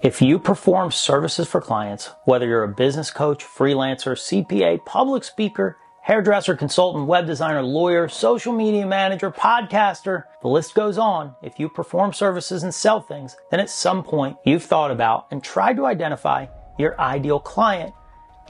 If you perform services for clients, whether you're a business coach, freelancer, CPA, public speaker, hairdresser, consultant, web designer, lawyer, social media manager, podcaster, the list goes on. If you perform services and sell things, then at some point you've thought about and tried to identify your ideal client,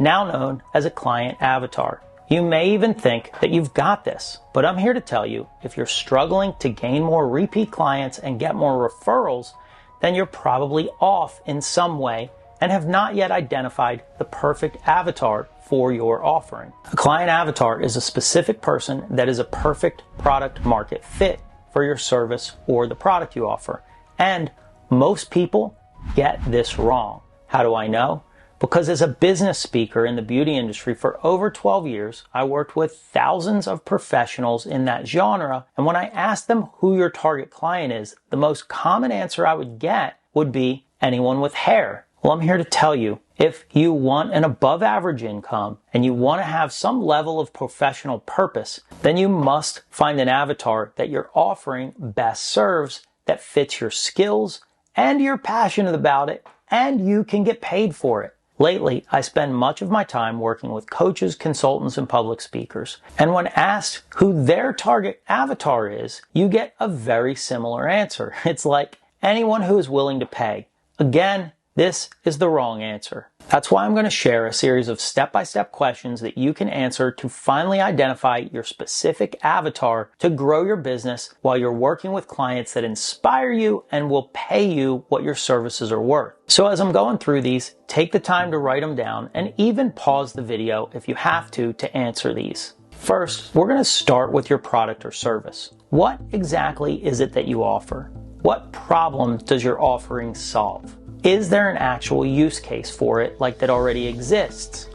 now known as a client avatar. You may even think that you've got this, but I'm here to tell you, if you're struggling to gain more repeat clients and get more referrals, then you're probably off in some way and have not yet identified the perfect avatar for your offering. A client avatar is a specific person that is a perfect product market fit for your service or the product you offer. And most people get this wrong. How do I know? Because as a business speaker in the beauty industry for over 12 years, I worked with thousands of professionals in that genre. And when I asked them who your target client is, the most common answer I would get would be anyone with hair. Well, I'm here to tell you, if you want an above average income and you want to have some level of professional purpose, then you must find an avatar that your offering best serves, that fits your skills and you're passionate about it and you can get paid for it. Lately, I spend much of my time working with coaches, consultants, and public speakers. And when asked who their target avatar is, you get a very similar answer. It's like anyone who is willing to pay. Again, this is the wrong answer. That's why I'm going to share a series of step-by-step questions that you can answer to finally identify your specific avatar to grow your business while you're working with clients that inspire you and will pay you what your services are worth. So as I'm going through these, take the time to write them down and even pause the video if you have to answer these. First, we're going to start with your product or service. What exactly is it that you offer? What problem does your offering solve? Is there an actual use case for it like that already exists?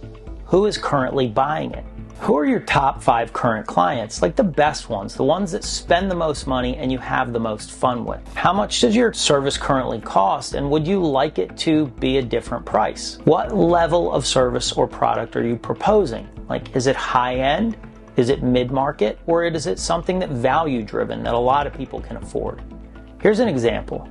Who is currently buying it? Who are your top 5 current clients, like the best ones, the ones that spend the most money and you have the most fun with? How much does your service currently cost and would you like it to be a different price? What level of service or product are you proposing? Like, is it high end? Is it mid-market? Or is it something that value driven that a lot of people can afford? Here's an example.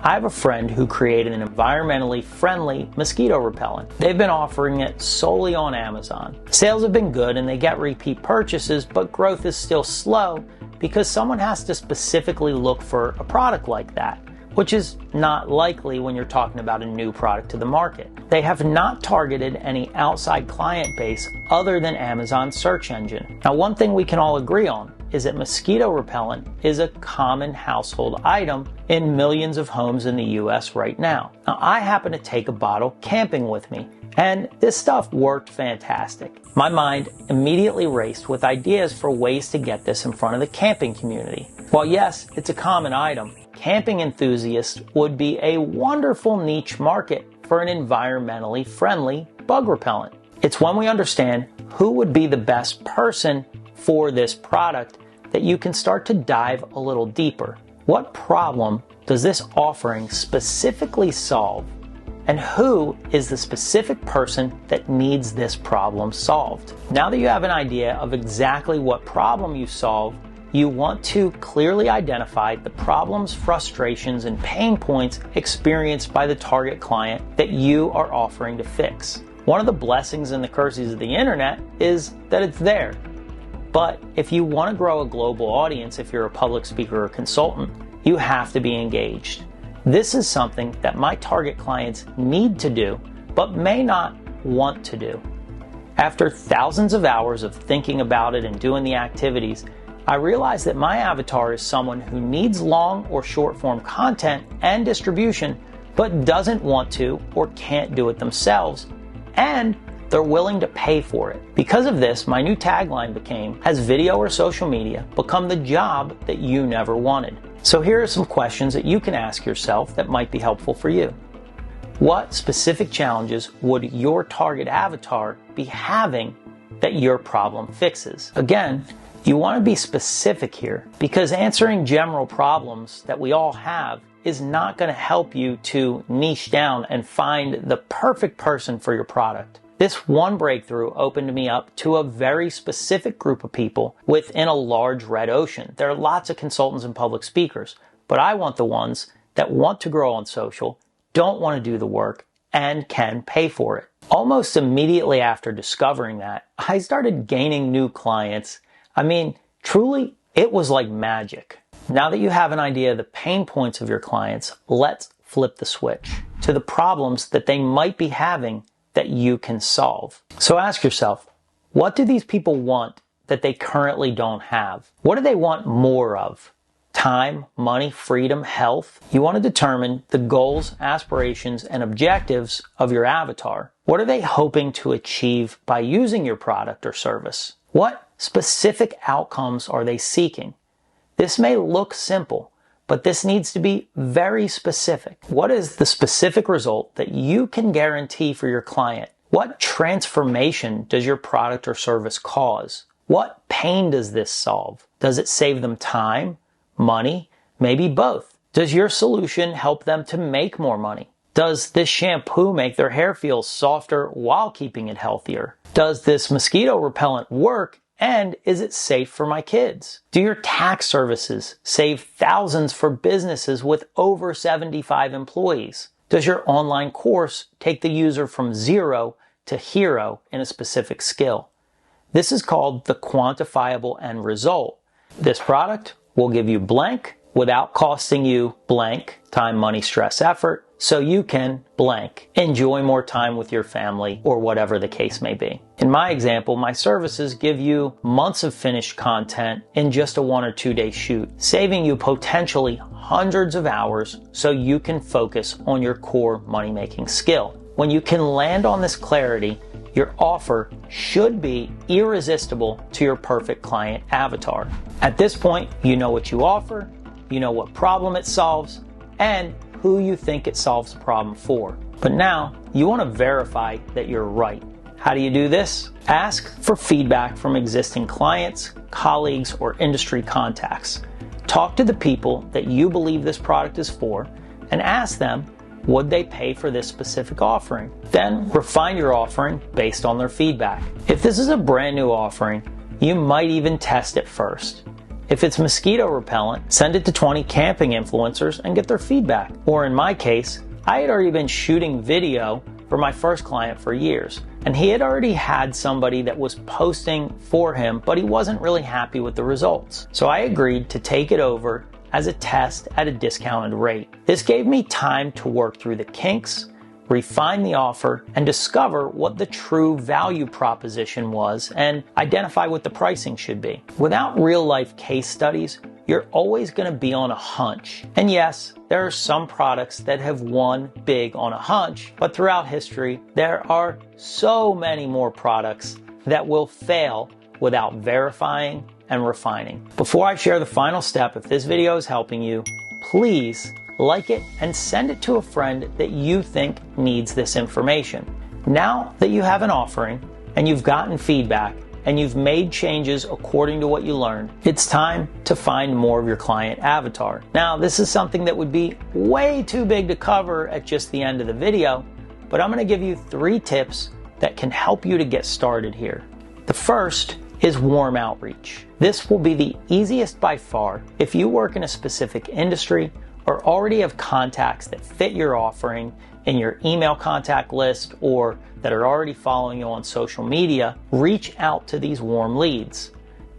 I have a friend who created an environmentally friendly mosquito repellent. They've been offering it solely on Amazon. Sales have been good and they get repeat purchases, but growth is still slow because someone has to specifically look for a product like that, which is not likely when you're talking about a new product to the market. They have not targeted any outside client base other than Amazon's search engine. Now, one thing we can all agree on is that mosquito repellent is a common household item in millions of homes in the US right now. Now, I happen to take a bottle camping with me, and this stuff worked fantastic. My mind immediately raced with ideas for ways to get this in front of the camping community. While yes, it's a common item, camping enthusiasts would be a wonderful niche market for an environmentally friendly bug repellent. It's when we understand who would be the best person for this product that you can start to dive a little deeper. What problem does this offering specifically solve? And who is the specific person that needs this problem solved? Now that you have an idea of exactly what problem you solve, you want to clearly identify the problems, frustrations, and pain points experienced by the target client that you are offering to fix. One of the blessings and the curses of the internet is that it's there. But if you want to grow a global audience, if you're a public speaker or consultant, you have to be engaged. This is something that my target clients need to do, but may not want to do. After thousands of hours of thinking about it and doing the activities, I realized that my avatar is someone who needs long or short form content and distribution, but doesn't want to or can't do it themselves, and they're willing to pay for it. Because of this, my new tagline became, has video or social media become the job that you never wanted? So here are some questions that you can ask yourself that might be helpful for you. What specific challenges would your target avatar be having that your problem fixes? Again, you want to be specific here because answering general problems that we all have is not going to help you to niche down and find the perfect person for your product. This one breakthrough opened me up to a very specific group of people within a large red ocean. There are lots of consultants and public speakers, but I want the ones that want to grow on social don't want to do the work and can pay for it. Almost immediately after discovering that, I started gaining new clients. I mean, truly, it was like magic. Now that you have an idea of the pain points of your clients, let's flip the switch to the problems that they might be having that you can solve. So ask yourself, what do these people want that they currently don't have? What do they want more of? Time, money, freedom, health? You want to determine the goals, aspirations, and objectives of your avatar. What are they hoping to achieve by using your product or service? What specific outcomes are they seeking? This may look simple, but this needs to be very specific. What is the specific result that you can guarantee for your client? What transformation does your product or service cause? What pain does this solve? Does it save them time, money, maybe both? Does your solution help them to make more money? Does this shampoo make their hair feel softer while keeping it healthier? Does this mosquito repellent work, and is it safe for my kids? Do your tax services save thousands for businesses with over 75 employees? Does your online course take the user from zero to hero in a specific skill? This is called the quantifiable end result. This product will give you blank without costing you blank time, money, stress, effort, so you can blank enjoy more time with your family or whatever the case may be. In my example, my services give you months of finished content in just a 1 or 2 day shoot, saving you potentially hundreds of hours so you can focus on your core money-making skill. When you can land on this clarity, your offer should be irresistible to your perfect client avatar. At this point, you know what you offer, you know what problem it solves, and who you think it solves the problem for. But now, you want to verify that you're right. How do you do this? Ask for feedback from existing clients, colleagues, or industry contacts. Talk to the people that you believe this product is for, and ask them, would they pay for this specific offering? Then refine your offering based on their feedback. If this is a brand new offering, you might even test it first. If it's mosquito repellent, send it to 20 camping influencers and get their feedback. Or in my case, I had already been shooting video for my first client for years, and he had already had somebody that was posting for him, but he wasn't really happy with the results. So I agreed to take it over as a test at a discounted rate. This gave me time to work through the kinks, refine the offer, and discover what the true value proposition was and identify what the pricing should be. Without real-life case studies, you're always going to be on a hunch. And yes, there are some products that have won big on a hunch, but throughout history, there are so many more products that will fail without verifying and refining. Before I share the final step, if this video is helping you, please like it and send it to a friend that you think needs this information. Now that you have an offering and you've gotten feedback and you've made changes according to what you learned, it's time to find more of your client avatar. Now, this is something that would be way too big to cover at just the end of the video, but I'm going to give you 3 tips that can help you to get started here. The first is warm outreach. This will be the easiest by far if you work in a specific industry or already have contacts that fit your offering in your email contact list or that are already following you on social media. Reach out to these warm leads.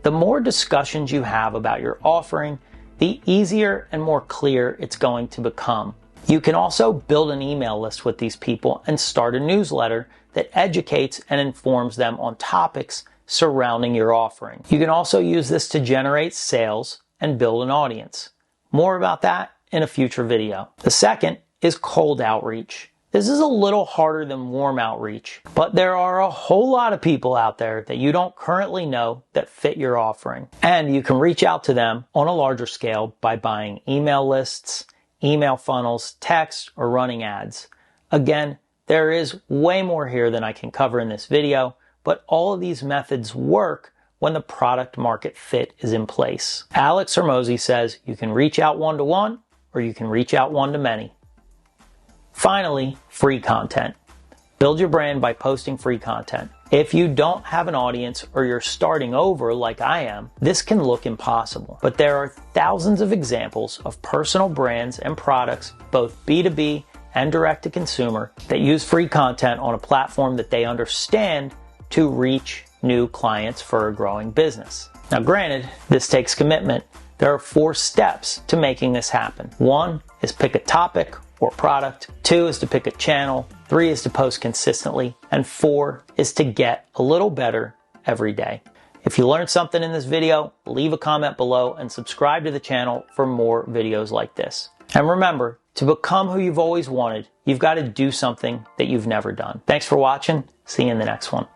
The more discussions you have about your offering, the easier and more clear it's going to become. You can also build an email list with these people and start a newsletter that educates and informs them on topics surrounding your offering. You can also use this to generate sales and build an audience. More about that in a future video. The second is cold outreach. This is a little harder than warm outreach, but there are a whole lot of people out there that you don't currently know that fit your offering. And you can reach out to them on a larger scale by buying email lists, email funnels, text, or running ads. Again, there is way more here than I can cover in this video, but all of these methods work when the product market fit is in place. Alex Hormozi says you can reach out one-to-one or you can reach out one-to-many. Finally, free content. Build your brand by posting free content. If you don't have an audience or you're starting over like I am, this can look impossible. But there are thousands of examples of personal brands and products, both B2B and direct-to-consumer that use free content on a platform that they understand to reach new clients for a growing business. Now, granted, this takes commitment. There are 4 steps to making this happen. 1 is pick a topic or product. 2 is to pick a channel. 3 is to post consistently. And 4 is to get a little better every day. If you learned something in this video, leave a comment below and subscribe to the channel for more videos like this. And remember, to become who you've always wanted, you've got to do something that you've never done. Thanks for watching. See you in the next one.